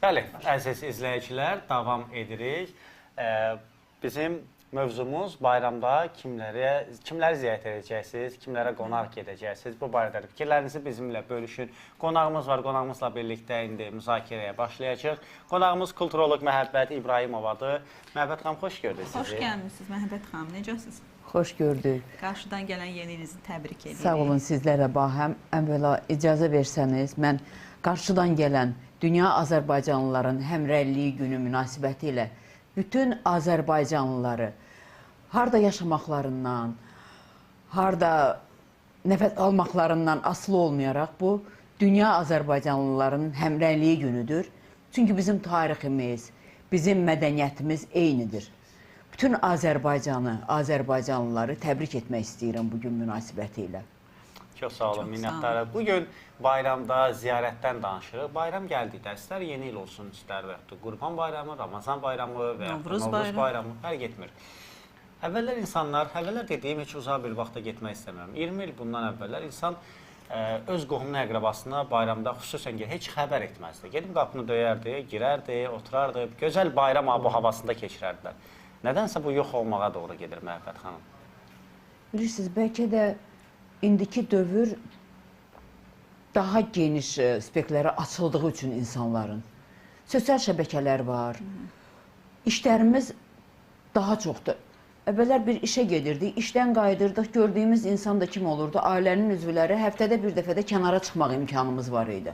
Bəli, əziz izləyicilər, davam edirik. Bizim mövzumuz bayramda kimləri ziyarət edəcəksiniz, kimlərə qonaq gedəcəksiniz, bu barədə fikirlərinizi bizimlə bölüşün. Qonağımız var, qonağımızla birlikdə indi müzakirəyə başlayacaq. Qonağımız kulturoloq Məhəbbət İbrahimovadır. Məhəbbət xanım, xoş gördük sizi. Xoş gəlmişsiniz Məhəbbət xanım, necəsiniz? Xoş gördük. Qarşıdan gələn yeni ilinizi təbrik edirik. Sağ olun sizlərə bahəm. Əvvəla icazə versəniz, mən qarşıdan gələn Dünya Azərbaycanlıların Həmrəyliyi günü münasibəti ilə bütün Azərbaycanlıları harda yaşamaqlarından, harda nəfəs almaqlarından asılı olmayaraq bu Dünya Azərbaycanlıların Həmrəyliyi günüdür. Çünki bizim tariximiz, bizim mədəniyyətimiz eynidir. Bütün Azərbaycanı, Azərbaycanlıları təbrik etmək istəyirəm bugün münasibəti ilə. Çox sağ olun, minnətdarım. Bugün bayramda ziyarətdən danışırıq. Bayram gəldikdə, istər yeni il olsun, istər Qurban bayramı, Ramazan bayramı və Novruz bayramı, fərq etmir. Əvvəllər insanlar, əvvəllər dediyim heç uzaq bir vaxta getmək istəmirəm. 20 il bundan əvvəllər insan öz qohumunu, əqrabasına bayramda xüsusən heç xəbər etməzdi. Gedib qapını döyərdi, girərdi, oturardı, gözəl bayram havasında keçirərdilər. Nədənsə bu yox olmağa doğru gedir Məhəbbət xanım? Bilirsiniz, bəlkə də indiki dövr daha geniş spektrlərə açıldığı üçün insanların. Sosial şəbəkələr var, işlərimiz daha çoxdur. Əvvəllər bir işə gedirdik, işdən qayıdırdıq, gördüyümüz insan da kim olurdu? Ailənin üzvləri həftədə bir dəfə də kənara çıxmaq imkanımız var idi.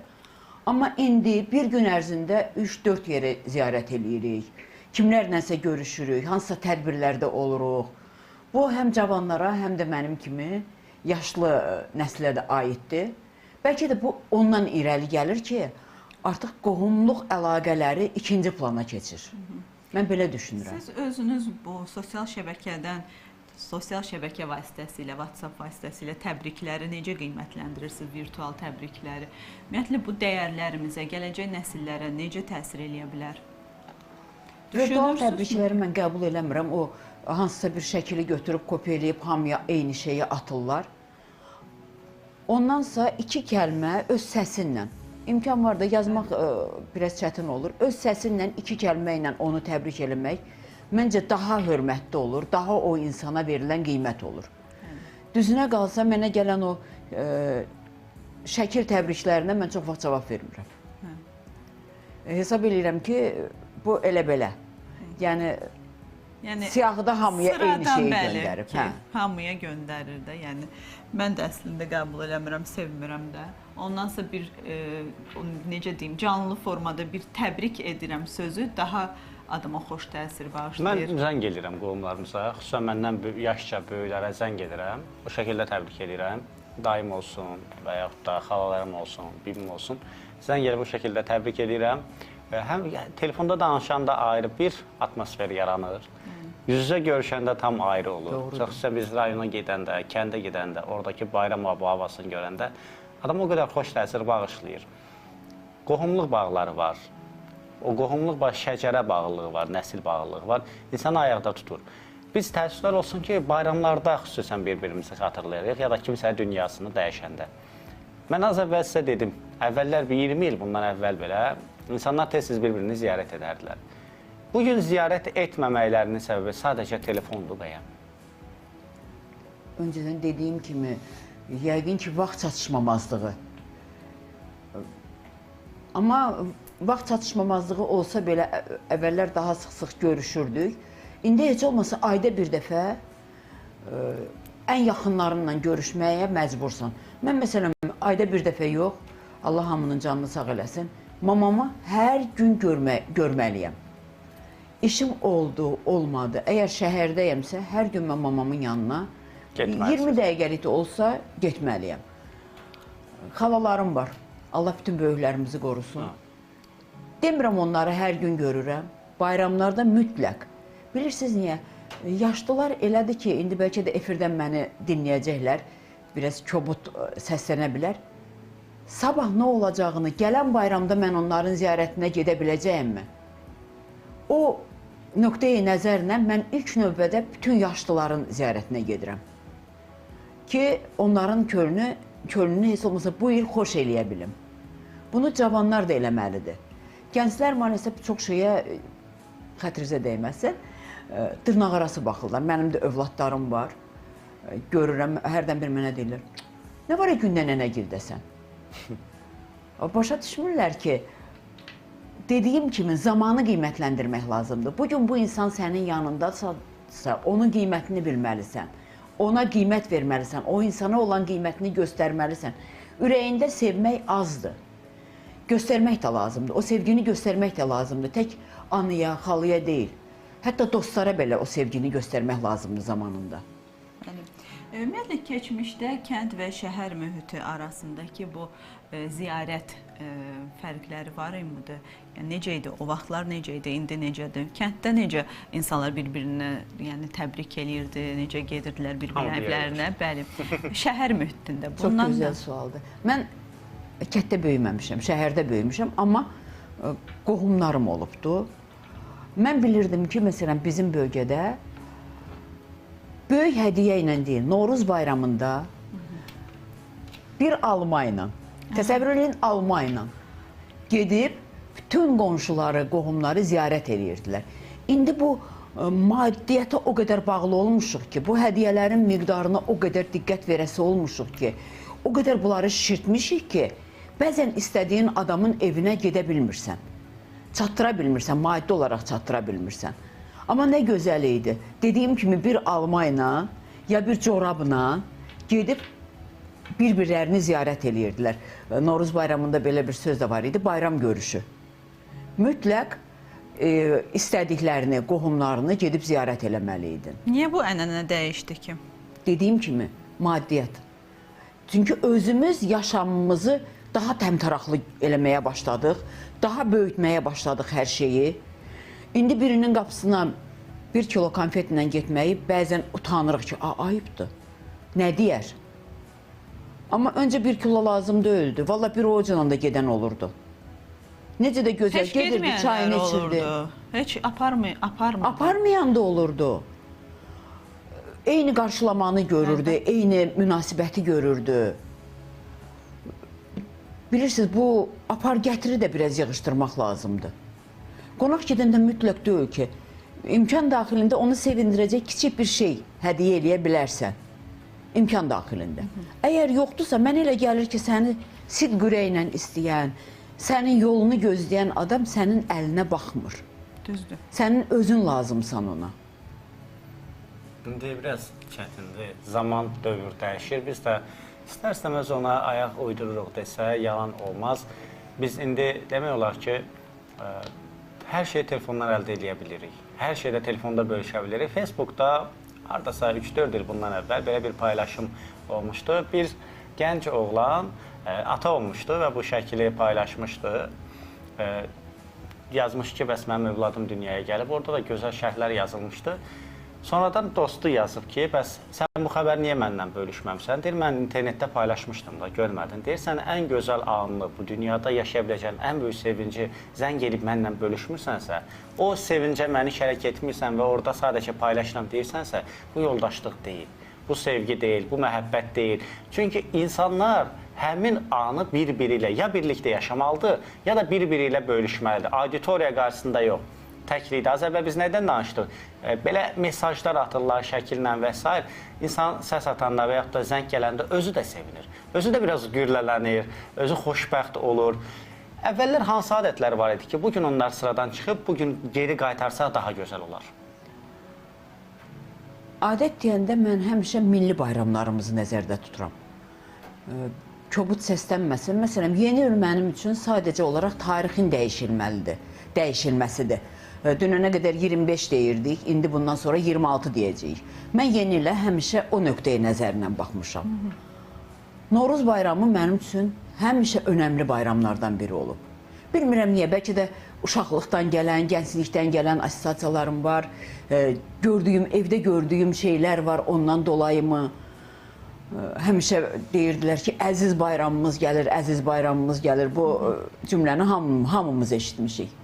Amma indi bir gün ərzində 3-4 yeri ziyarət edirik, kimlərləsə görüşürük, hansısa tədbirlərdə oluruq. Bu, həm cavanlara, həm də mənim kimi yaşlı nəslə də aiddir. Bəlkə də bu ondan irəli gəlir ki, artıq qohumluq əlaqələri ikinci plana keçir. Mən belə düşünürəm. Siz özünüz bu sosial şəbəkə vasitəsilə, WhatsApp vasitəsilə təbrikləri necə qiymətləndirirsiniz, virtual təbrikləri? Ümumiyyətlə, bu dəyərlərimizə, gələcək nəsillərə necə təsir eləyə bilər? Virtual təbrikləri mən qəbul eləmirəm. O, hansısa bir şəkili götürüb, kopyaləyib, hamıya eyni şeyi atırlar. Ondansa iki kəlmə öz səsinlə, imkan var da yazmaq biraz çətin olur, öz səsinlə iki kəlmə ilə onu təbrik eləmək məncə daha hörmətli olur, daha o insana verilən qiymət olur. Düzünə qalsa, mənə gələn o şəkil təbriklərinə mən çox vaxt cavab vermirəm. Hesab edirəm ki, bu elə-belə. Yəni, siyahıda hamıya eyni şeyi göndərib. Hamıya göndərir də, yəni mən də əslində qəbul eləmirəm, sevmirəm də. Ondansa bir, necə deyim, canlı formada bir təbrik edirəm sözü daha adama xoş təsir bağışlayır. Mən zəng edirəm qohumlarımıza, xüsusən məndən yaşca böyüklərə zəng edirəm. O şəkildə təbrik edirəm. Daim olsun və yaxud da xalalarım olsun, bibim olsun. Zəng edib o şəkildə təbrik edirəm. Həm telefonda danışanda ayrı bir atmosfer yaranır. Yüz-yüzə görüşəndə tam ayrı olur. Xüsusən biz rayona gedəndə, kəndə gedəndə, oradakı bayram havasını görəndə adam o qədər xoş təsir bağışlayır. Qohumluq bağları var. O qohumluq şəcərə bağlılığı var, nəsil bağlılığı var. İnsanı ayaqda tutur. Biz təəssüflər olsun ki, bayramlarda xüsusən bir-birimizi xatırlayırıq ya da kimsə dünyasını dəyişəndə. Mən az əvvəl sizə dedim, əvvəllər bir 20 il bundan əvvəl belə insanlar tez-tez bir-birini ziyarət edərdilər. Bugün ziyarət etməməklərinin səbəbi sadəcə telefondur bəyəm. Öncədən dediyim kimi, yəqin ki, vaxt çatışmamazlığı. Amma vaxt çatışmamazlığı olsa belə əvvəllər daha sıx-sıx görüşürdük. İndi heç olmasa ayda bir dəfə ən yaxınlarınla görüşməyə məcbursan. Mən məsələn, ayda bir dəfə yox, Allah hamının canını sağ eləsin, mamamı hər gün görməliyəm. İşim oldu, olmadı. Əgər şəhərdəyəmsə, hər gün mən mamamın yanına 20 dəqiqəlik də olsa getməliyəm. Xalalarım var. Allah bütün böyüklərimizi qorusun. Demirəm onları hər gün görürəm. Bayramlarda mütləq. Bilirsiniz niyə? Yaşlılar elədir ki, indi bəlkə də efirdən məni dinləyəcəklər. Biraz kobud səslənə bilər. Sabah nə olacağını, gələn bayramda mən onların ziyarətinə gedə biləcəyimmi? O nöqteyi nəzərlə mən ilk növbədə bütün yaşlıların ziyarətinə gedirəm. Ki, onların könlünü heç olmasa bu il xoş eləyə bilim. Bunu cavanlar da eləməlidir. Gənclər maalesef çox şeyə xətrinizə dəyməsin, dırnaq arası baxırlar. Mənim də övladlarım var. Görürəm, hərdən bir mənə deyirlər, nə var ya gündə nənə gildəsən? Başa düşmürlər ki, dediyim kimi zamanı qiymətləndirmək lazımdır. Bugün bu insan sənin yanındadsa, onun qiymətini bilməlisən. Ona qiymət verməlisən, o insana olan qiymətini göstərməlisən. Ürəyində sevmək azdır. Göstərmək də lazımdır, o sevgini göstərmək də lazımdır. Tək anıya, xalıya deyil. Hətta dostlara belə o sevgini göstərmək lazımdır zamanında. Yəni, ümumiyyətlə, keçmişdə kənd və şəhər mühiti arasındakı bu ziyarət fərqləri var imiş. Yəni, necə idi? O vaxtlar necə idi? İndi necədir? Kənddə necə insanlar bir-birinə təbrik eləyirdi? Necə gedirdilər bir-birinin evlərinə? Bəli, şəhər mühitində. Çox gözəl sualdır. Mən kənddə böyüməmişəm, şəhərdə böyümüşəm, amma qohumlarım olubdu. Mən bilirdim ki, məsələn, bizim bölgədə böyük hədiyyə ilə deyil, Novruz bayramında bir alma ilə, təsəvvür edin alma ilə gedib bütün qonşuları, qohumları ziyarət edirdilər. İndi bu maddiyyata o qədər bağlı olmuşuq ki, bu hədiyyələrin miqdarına o qədər diqqət verəsi olmuşuq ki, o qədər bunları şişirtmişik ki, bəzən istədiyin adamın evinə gedə bilmirsən, çatdıra bilmirsən, maddi olaraq çatdıra bilmirsən. Amma nə gözəl idi. Dediyim kimi bir alma ilə ya bir corabla gedib bir-birlərini ziyarət edirdilər. Novruz bayramında belə bir söz də var idi, bayram görüşü. Mütləq istədiklərini, qohumlarını gedib ziyarət eləməli idin. Niyə bu ənənə dəyişdi ki? Dediyim kimi, maddiyyat. Çünki özümüz yaşamımızı daha təmtəraqlı eləməyə başladıq, daha böyütməyə başladıq hər şeyi. İndi birinin qapısına 1 kilo konfetlə getməyi bəzən utanırıq ki, ayıbdır, nə deyər? Amma öncə 1 kilo lazım deyildi, valla bir ocadan da gedən olurdu. Necə də gözəl gedirdi, çayını içirdi. Heç aparmırdı. Aparmayan da olurdu. Eyni qarşılamanı görürdü, eyni münasibəti görürdü. Bilirsiniz, bu apar-gətiri də biraz yığışdırmaq lazımdır. Qonaq gedəndə mütləq deyil ki, imkan daxilində onu sevindirəcək kiçik bir şey hədiyyə eləyə bilərsən. İmkan daxilində. Əgər yoxdursa, mən elə gəlir ki, səni sidq ürəklə istəyən, sənin yolunu gözləyən adam sənin əlinə baxmır. Düzdür. Sənin özün lazımsan ona. İndi biraz çətindir. Zaman, dövr dəyişir. Biz də istər-istəməz ona ayaq uydururuq desə, yalan olmaz. Biz indi demək olar ki, hər şeyi telefondan əldə edə bilirik. Hər şeydə telefonda bölüşə bilirik. Facebookda hardasa 3-4 il bundan əvvəl belə bir paylaşım olmuşdu. Bir gənc oğlan ata olmuşdu və bu şəkili paylaşmışdı. Yazmış ki, bəs mənim övladım dünyaya gəlib. Orada da gözəl şərhlər yazılmışdı. Sonradan dostu yazıb ki, bəs sən bu xəbəri niyə məndən bölüşməmsən? Deyir, mən internetdə paylaşmışdım da, görmədin. Deyir, sən ən gözəl anını, bu dünyada yaşaya biləcəyin ən böyük sevinci zəng edib mənlə bölüşmürsənsə, o sevincə məni şərik etmirsən və orada sadəcə paylaşıram deyirsənsə, bu yoldaşlıq deyil, bu sevgi deyil, bu məhəbbət deyil. Çünki insanlar həmin anı bir-biri ilə ya birlikdə yaşamalıdır, ya da bir-biri ilə bölüşməlidir. Auditoriya qarşısında yox. Təklikdə. Az əvvəl biz nədən danışdıq? Belə mesajlar atırlar şəkillə və s. İnsan səs atanda və yaxud da zəng gələndə özü də sevinir. Özü də biraz gürlələnir, özü xoşbəxt olur. Əvvəllər hansı adətlər var idi ki, bugün onlar sıradan çıxıb, bugün geri qaytarsaq daha gözəl olar? Adət deyəndə mən həmişə milli bayramlarımızı nəzərdə tuturam. Kobud səslənməsin. Məsələn, yeni il mənim üçün sadəcə olaraq tarixin dəyişilməsidir. Dünənə qədər 25 deyirdik, indi bundan sonra 26 deyəcəyik. Mən yeni ilə həmişə o nöqteyi nəzərlə baxmışam. Novruz bayramı mənim üçün həmişə önəmli bayramlardan biri olub. Bilmirəm niyə, bəlkə də uşaqlıqdan gələn, gənclikdən gələn assosiasiyalarım var, evdə gördüyüm şeylər var, ondan dolayı mı? Həmişə deyirdilər ki, əziz bayramımız gəlir, əziz bayramımız gəlir. Bu cümləni hamımız eşitmişik.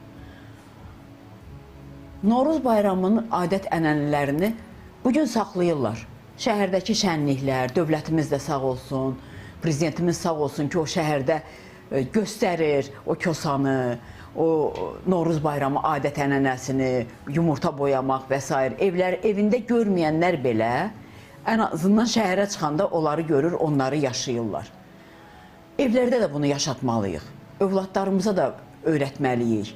Novruz bayramının adət ənənələrini bugün saxlayırlar. Şəhərdəki şənliklər, dövlətimiz də sağ olsun, prezidentimiz sağ olsun ki, o şəhərdə göstərir o kosanı, o Novruz bayramı adət-ənənəsini, yumurta boyamaq və s. evində görməyənlər belə ən azından şəhərə çıxanda onları görür, onları yaşayırlar. Evlərdə də bunu yaşatmalıyıq. Övladlarımıza da öyrətməliyik.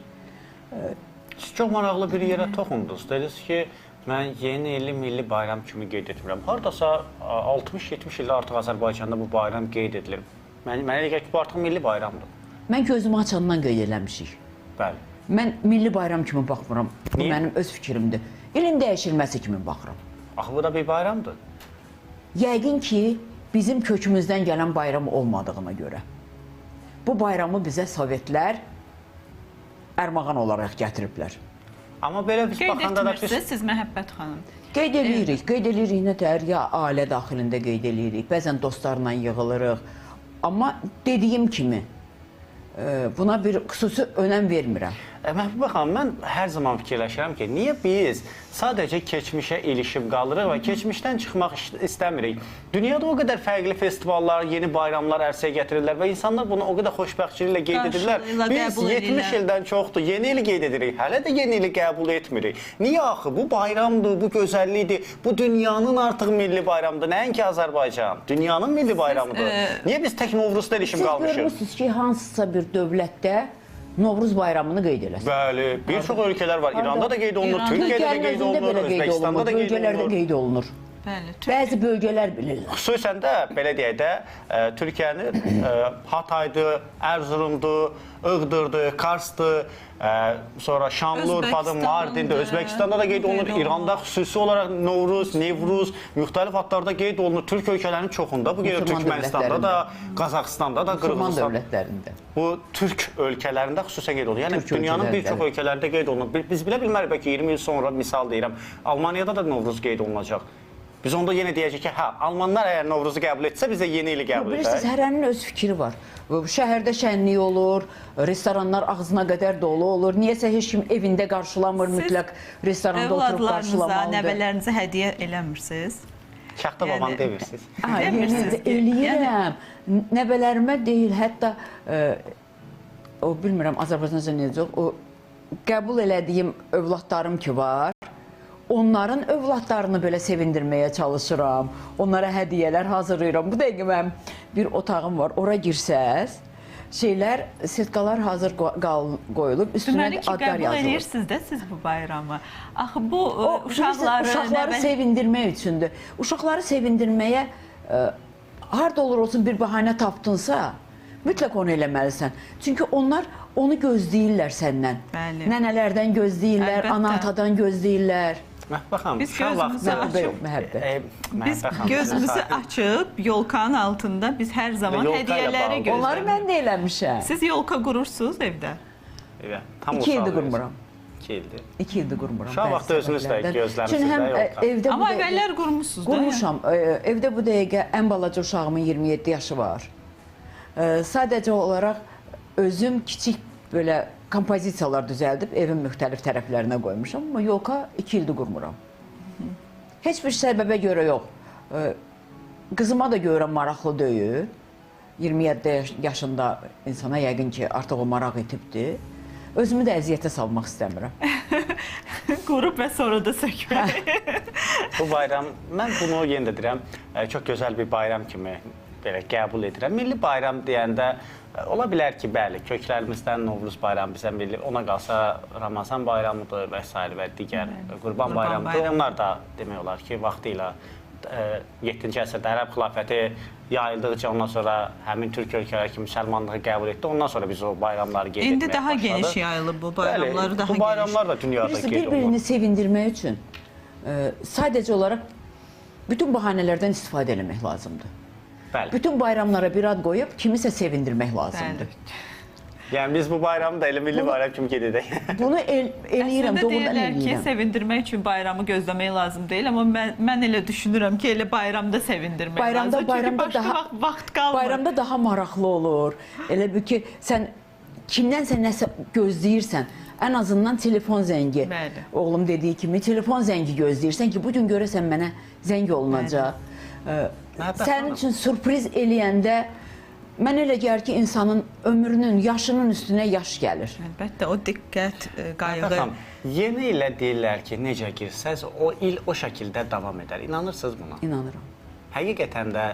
Siz çox maraqlı bir yerə toxundunuz. Dediniz ki, mən yeni illi milli bayram kimi qeyd etmirəm. Haradasa 60-70 ildə artıq Azərbaycanda bu bayram qeyd edilir. Mənə elə gəlir ki, bu artıq milli bayramdır. Mən gözümü açandan qeyd eləmişik. Bəli. Mən milli bayram kimi baxmıram. Bu Niyə? mənim öz fikrimdir. İlin dəyişilməsi kimi baxıram. Axı bu da bir bayramdır. Yəqin ki, bizim kökümüzdən gələn bayram olmadığına görə. Bu bayramı bizə Sovetlər ərmağan olaraq gətiriblər. Amma belə biz Qeyd baxanda da etmirsiniz siz Məhəbbət xanım. Qeyd eləyirik nə təhər, ya ailə daxilində qeyd eləyirik, bəzən dostlarla yığılırıq. Amma dediyim kimi, buna bir xüsusi önəm vermirəm. Məhbubə xanım, mən hər zaman fikirləşirəm ki, niyə biz sadəcə keçmişə ilişib qalırıq və keçmişdən çıxmaq istəmirik? Dünyada o qədər fərqli festivallar, yeni bayramlar ərsəyə gətirirlər və insanlar bunu o qədər xoşbəxtçiliklə qeyd edirlər. Biz 70 ildən çoxdur, yeni ili qeyd edirik, hələ də yeni ili qəbul etmirik. Niyə axı? Bu bayramdır, bu gözəllikdir, bu dünyanın artıq milli bayramıdır, nəinki Azərbaycan. Dünyanın milli bayramıdır. Niyə biz tək Novruzda ilişib qalmışıq? Siz görmürsünüz ki, hansısa bir dövlətdə Novruz bayramını qeyd eləsin. Bəli, bir çox ölkələr var. İranda da qeyd olunur, Türkiyədə də qeyd olunur, Özbəkistanda da qeyd bölgələrdə olunur. qeyd olunur. Bəli. Bəzi bölgələr bilirlər. Xüsusən də, belə deyək də, Türkiyənin Hataydır, Ərzurumdur, Iğdırdır, Karsdır, sonra Şanlı, Urfadır, Mardindir, Özbəkistanda da qeyd olunur, İranda xüsusi olaraq Novruz, Nevruz, müxtəlif adlarda qeyd olunur. Türk ölkələrinin çoxunda, bu qeyd Türkmənistanda da, Qazaxıstanda da, Müsəlman Qırğızistanda. dövlətlərində. Bu Türk ölkələrində xüsusən qeyd olunur. Yəni Türk dünyanın bir çox ölkələrində. ölkələrdə qeyd olunur. Biz bilə bilmərik bəlkə 20 il sonra misal deyirəm. Almaniyada da Novruz qeyd olunacaq. Biz onda yenə deyəcək ki, hə, Almanlar əgər Novruzu qəbul etsə, biz də yeni ili qəbul Bilirsiniz, edək. hərənin öz fikri var. Şəhərdə şənlik olur, restoranlar ağzına qədər dolu olur. Niyəsə heç kim evində qarşılamır, mütləq restoranda oturub Övladlarınıza, qarşılamalıdır. nəvələrinizə hədiyyə eləmirsiniz. Şaxta babanı demirsiniz. Demirsiniz ki, Eləyirəm. Nəvələrimə deyil, hətta o bilmirəm Azərbaycanca necə o qəbul elədiyim övladlarım ki var. Onların övladlarını belə sevindirməyə çalışıram. Onlara hədiyyələr hazırlayıram. Bu dəqiqə mənim bir otağım var. Ora girsəz, sirtqalar hazır qoyulub, üstünə Deməli ki, adlar qəbul yazılır. edirsiniz də siz bu bayramı. Axı bu uşaqları sevindirmək üçündür. Uşaqları sevindirməyə harda olur olsun bir bəhanə tapdınsa, mütləq onu eləməlisən. Çünki onlar onu gözləyirlər səndən. Bəli. Nənələrdən gözləyirlər, Əlbəttə. ana-atadan gözləyirlər. Baxın, Biz gözümüzü Biz gözümüzü açıb yolkanın altında biz hər zaman Yolka ilə hədiyyələri bağlı. Onları gözləyirik. mən də eləmişəm. Siz yolka qurursunuz evdə? Evet, tam 2 ildir qurmuram. 2 ildir. 2 ildir qurmuram. Uşaq bəzi vaxtı özünüz də səbəblərdən. gözləmisiniz Çünki həm də yolka. evdə bu Amma dəqiqə- əvvəllər qurmusunuz da. Qurmuşam. Evdə bu dəqiqə ən balaca uşağımın 27 yaşı var. Sadəcə olaraq özüm kiçik belə kompozisiyalar düzəldib evin müxtəlif tərəflərinə qoymuşam. Amma yolka 2 ildir qurmuram. Heç bir səbəbə görə yox. Qızıma da görürəm maraqlı deyil. 27 yaşında insana yəqin ki, artıq o maraq etibdir. Özümü də əziyyətə salmaq istəmirəm. Qurub və sonra da sökmək. Bu bayram, mən bunu yenə də deyirəm, çox gözəl bir bayram kimi belə qəbul edirəm. Milli bayram deyəndə ola bilər ki, bəli, köklərimizdən Novruz bayramı bizə milli, ona qalsa Ramazan bayramıdır və s. və digər Qurban bayramıdır. Onlar da demək olar ki, vaxtilə 7-ci əsrdə Ərəb xilafəti yayıldıqca ondan sonra həmin Türk ölkələri kimi müsəlmanlığı qəbul etdi. Ondan sonra biz o bayramları qeyd etməyə başladıq. İndi daha geniş yayılıb bu bayramları, daha bu geniş. bayramlar da dünyada qeyd olunur. Bir-birini sevindirmək üçün sadəcə olaraq bütün bahanələrdən istifadə etmək lazımdır. Bəli. Bütün bayramlara bir ad qoyub kimisə sevindirmək lazımdır. Yəni biz bu bayramı da elə milli bayram kimi qeyd edək. Bunu eləyirəm, Əslində doğrudan deyirlər ki, eləyirəm. sevindirmək üçün bayramı gözləmək lazım deyil, amma mən elə düşünürəm ki, elə bayramda sevindirmək lazım. Çünki başqa vaxt qalmır. Bayramda daha maraqlı olur. Elə bil ki, sən kimdənsə nəsə gözləyirsən, ən azından telefon zəngi. Bəli. Oğlum dediyi kimi telefon zəngi gözləyirsən ki, bu gün görəsən mənə zəng olunacaq. Sənin üçün sürpriz eləyəndə Mən elə gəlir ki, insanın ömrünün, yaşının üstünə yaş gəlir. Əlbəttə o diqqət, qayğı. Baxın, yeni ilə deyirlər ki, necə girsəz, o il o şəkildə davam edər. İnanırsınız buna? İnanıram. Həqiqətən də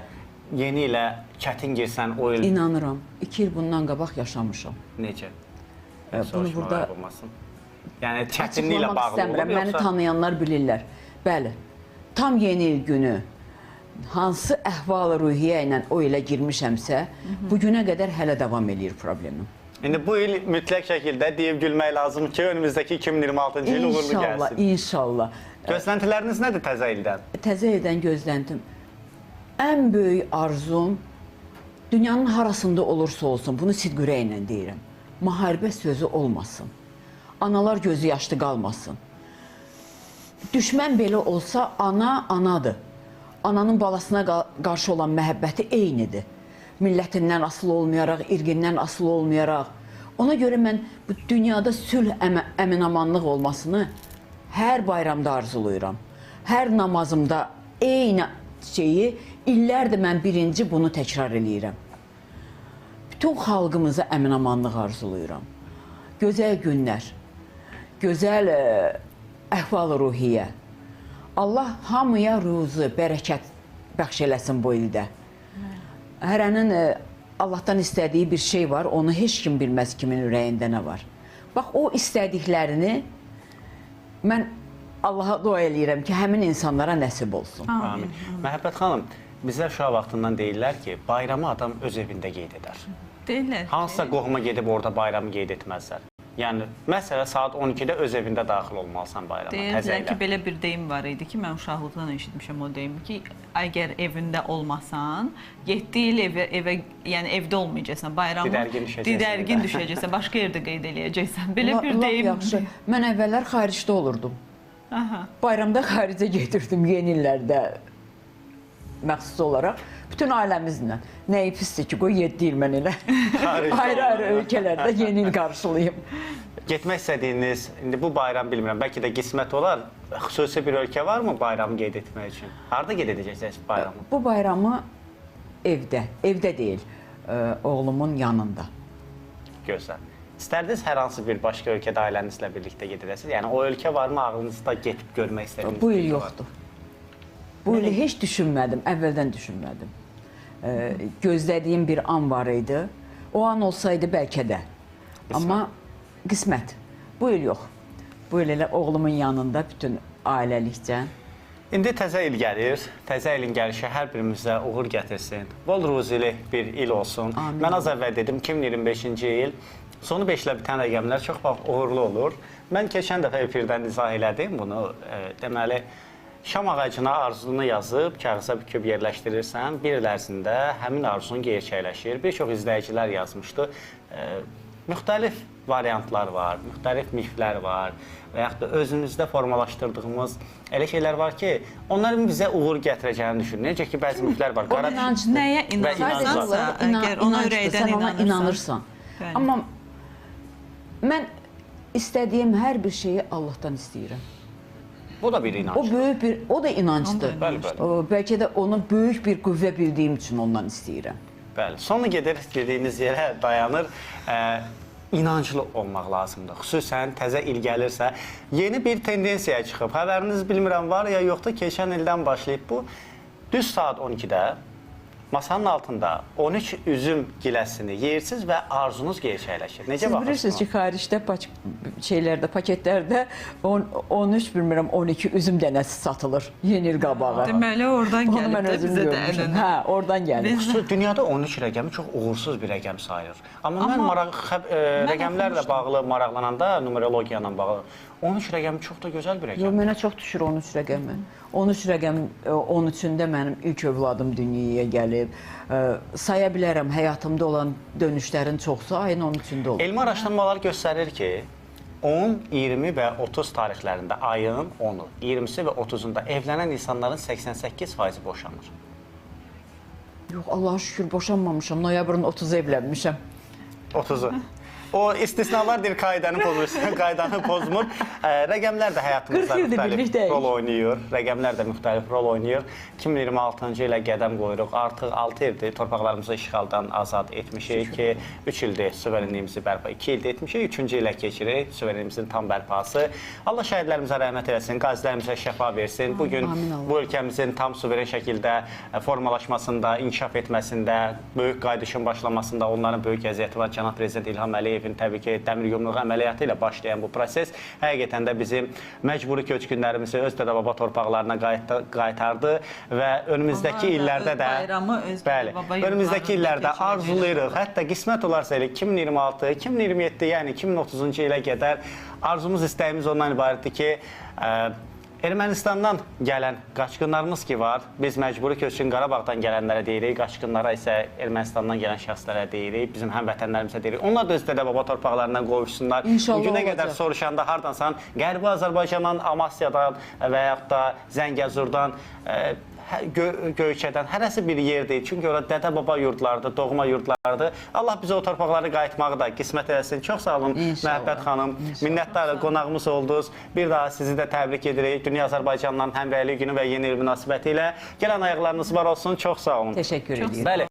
yeni ilə çətin girsən o il İnanıram. 2 il bundan qabaq yaşamışam. necə? Bunu burada olmasın. Yəni çətinliklə açıqlamaq bağlı istəmirəm. olur Məni tanıyanlar bilirlər. Bəli, tam yeni il günü hansı əhval-ruhiyyə ilə o ilə girmişəmsə, bu günə qədər hələ davam eləyir problemim. İndi bu il mütləq şəkildə deyib gülmək lazım ki, önümüzdəki 2026-cı il uğurlu İnşallah, gəlsin. inşallah. Gözləntiləriniz nədir təzə ildən? Təzə ildən gözləntim. Ən böyük arzum dünyanın harasında olursa olsun, bunu sidq ürəklə deyirəm. Müharibə sözü olmasın. Analar gözü yaşlı qalmasın. Düşmən belə olsa, ana anadır. Ananın balasına qarşı olan məhəbbəti eynidir. Millətindən asılı olmayaraq, irqindən asılı olmayaraq. Ona görə mən bu dünyada sülh, əmin-amanlıq olmasını hər bayramda arzulayıram. Hər namazımda eyni şeyi, illərdir mən birinci bunu təkrar eləyirəm. Bütün xalqımıza əmin-amanlıq arzulayıram. Gözəl günlər, gözəl əhval-ruhiyyə. Allah hamıya ruzu, bərəkət bəxş eləsin bu ildə. Hərənin Allahdan istədiyi bir şey var, onu heç kim bilməz kimin ürəyində nə var. Bax, o istədiklərini mən Allaha dua eləyirəm ki, həmin insanlara nəsib olsun. Amin. Məhəbbət xanım, bizə uşaq vaxtından deyirlər ki, bayramı adam öz evində qeyd edər. Deyirlər. Hansısa qohuma gedib orada bayramı qeyd etməzlər. Yəni, məsələ saat 12-də öz evində daxil olmalısan bayrama, təzə Deyirlər ilə. ki, belə bir deyim var idi ki, mən uşaqlıqdan eşitmişəm o deyimi ki, əgər evində olmasan, 7 il evə, yəni evdə olmayacaqsan, bayramı didərgin düşəcəksən, başqa yerdə qeyd eləyəcəksən. Belə bir deyim. Yaxşı. Mən əvvəllər xaricdə olurdum. Bayramda xaricə gedirdim yeni illərdə məxsus olaraq. Bütün ailəmizlə. Nəyi pisdir ki, qoy 7 il mən elə ayrı-ayrı ölkələrdə yeni il qarşılayım. Getmək istədiyiniz, indi bu bayram bilmirəm, bəlkə də qismət olar, xüsusi bir ölkə varmı bayramı qeyd etmək üçün? Harada qeyd edəcəksiniz bayramı? Bu bayramı evdə deyil, oğlumun yanında. Gözəl. İstərdiniz hər hansı bir başqa ölkədə ailənizlə birlikdə qeyd edəsiniz? Yəni, o ölkə varmı ağlınızda getib görmək istədiyiniz? Bu il yoxdur. Bu ili heç düşünmədim, əvvəldən düşünmədim. Gözlədiyim bir an var idi. O an olsaydı bəlkə də. Amma qismət. Bu il yox. Bu il elə oğlumun yanında bütün ailəlikcə. İndi təzə il gəlir. Təzə ilin gəlişi hər birimizə uğur gətirsin. Bol ruzili bir il olsun. Amin. Mən az əvvəl dedim 2025-ci il sonu 5 ilə bitən rəqəmlər çox vaxt uğurlu olur. Mən keçən dəfə efirdən izah elədim bunu. Deməli, şam ağacına arzunu yazıb, kağıza büküb yerləşdirirsən, bir il ərzində həmin arzun gerçəkləşir. Bir çox izləyicilər yazmışdı. Müxtəlif variantlar var, müxtəlif miflər var və yaxud da özümüzdə formalaşdırdığımız elə şeylər var ki, onların bizə uğur gətirəcəyini düşünür. Necə ki, bəzi miflər var. O inancdır. Nəyə inanırsansa, əgər ona ürəkdən sən ona inanırsan. Amma mən istədiyim hər bir şeyi Allahdan istəyirəm. Bu da bir inanc. O böyük bir, o da inancdır. Bəli, bəli. Bəlkə də onu böyük bir qüvvə bildiyim üçün ondan istəyirəm. Bəli. Sonra gedir, dediyiniz yerə dayanır. İnanclı olmaq lazımdır. Xüsusən təzə il gəlirsə, yeni bir tendensiyaya çıxıb. Xəbəriniz bilmirəm var ya yoxdur, keçən ildən başlayıb bu. Düz saat 12-də masanın altında 13 üzüm giləsini yeyirsiniz və arzunuz gerçəkləşir. Necə baxırsınız? Bilirsiniz ki, xaricdə paketlərdə 13 bilmirəm 12 üzüm dənəsi satılır yeni il qabağı. Deməli oradan Onu gəlib mən də özüm bizə də görmüşəm. ənənə. Hə, oradan gəlib. Xüsusən dünyada 13 rəqəmi çox uğursuz bir rəqəm sayılır. Amma mən rəqəmlərlə bağlı maraqlananda, numerologiya ilə bağlı 13 rəqəmi çox da gözəl bir rəqəm. Yox, mənə çox düşür 13 rəqəmi. 13 rəqəm 13-ündə mənim ilk övladım dünyaya gəlib. Saya bilərəm həyatımda olan dönüşlərin çoxsu ayın 13-ündə olub. Elmi araşdırmalar göstərir ki, 10, 20 və 30 tarixlərində ayın 10-u, 20-si və 30-unda evlənən insanların 88% boşanır. Yox, Allaha şükür boşanmamışam. Noyabrın 30-u evlənmişəm. 30-u. O istisnalar deyir, qaydanı pozmur, qaydanı pozmur. Rəqəmlər də həyatımızda 40 ildir müxtəlif birlikdəyik. rol oynayır. Rəqəmlər də müxtəlif rol oynayır. 2026-cı ilə qədəm qoyuruq. Artıq 6 ildir torpaqlarımızı işğaldan azad etmişik ki, 3 ildir suverenliyimizi bərpa, 2 ildir etmişik, 3-cü ilə keçirik suverenliyimizin tam bərpası. Allah şəhidlərimizə rəhmət eləsin, qazilərimizə şəfa versin. Bu gün bu ölkəmizin tam suveren şəkildə formalaşmasında, inkişaf etməsində, böyük qaydışın başlamasında onların böyük əziyyəti var. Cənab Prezident İlham Əliyevin təbii ki, dəmir yumruq əməliyyatı ilə başlayan bu proses həqiqətən də bizim məcburi köçkünlərimizi öz dədə-baba torpaqlarına qaytardı və önümüzdəki illərdə də önümüzdəki illərdə arzulayırıq. Hətta qismət olarsa elə 2026, 2027, yəni 2030-cu ilə qədər arzumuz, istəyimiz ondan ibarətdir ki, Ermənistandan gələn qaçqınlarımız ki var, biz məcburi köçkün Qarabağdan gələnlərə deyirik, qaçqınlara isə Ermənistandan gələn şəxslərə deyirik, bizim həmvətənlərimizə deyirik. Onlar da öz dədə-baba torpaqlarından qovuşsunlar. Bugünə qədər soruşanda hardansan, Qərbi Azərbaycandan, Amasyadan və yaxud da Zəngəzurdan, Göyçədən, hərəsi bir yerdir. Çünki orada dədə-baba yurdlardır, doğma yurdlardır. Allah bizə o torpaqları qayıtmağı da qismət eləsin. Çox sağ olun Məhəbbət xanım. Minnətdarıq, qonağımız oldunuz. Bir daha sizi də təbrik edirik. Dünya Azərbaycandan Həmrəylik günü və yeni il münasibəti ilə. Gələn ayaqlarınız var olsun. Çox sağ olun. Təşəkkür edirik. Bəli.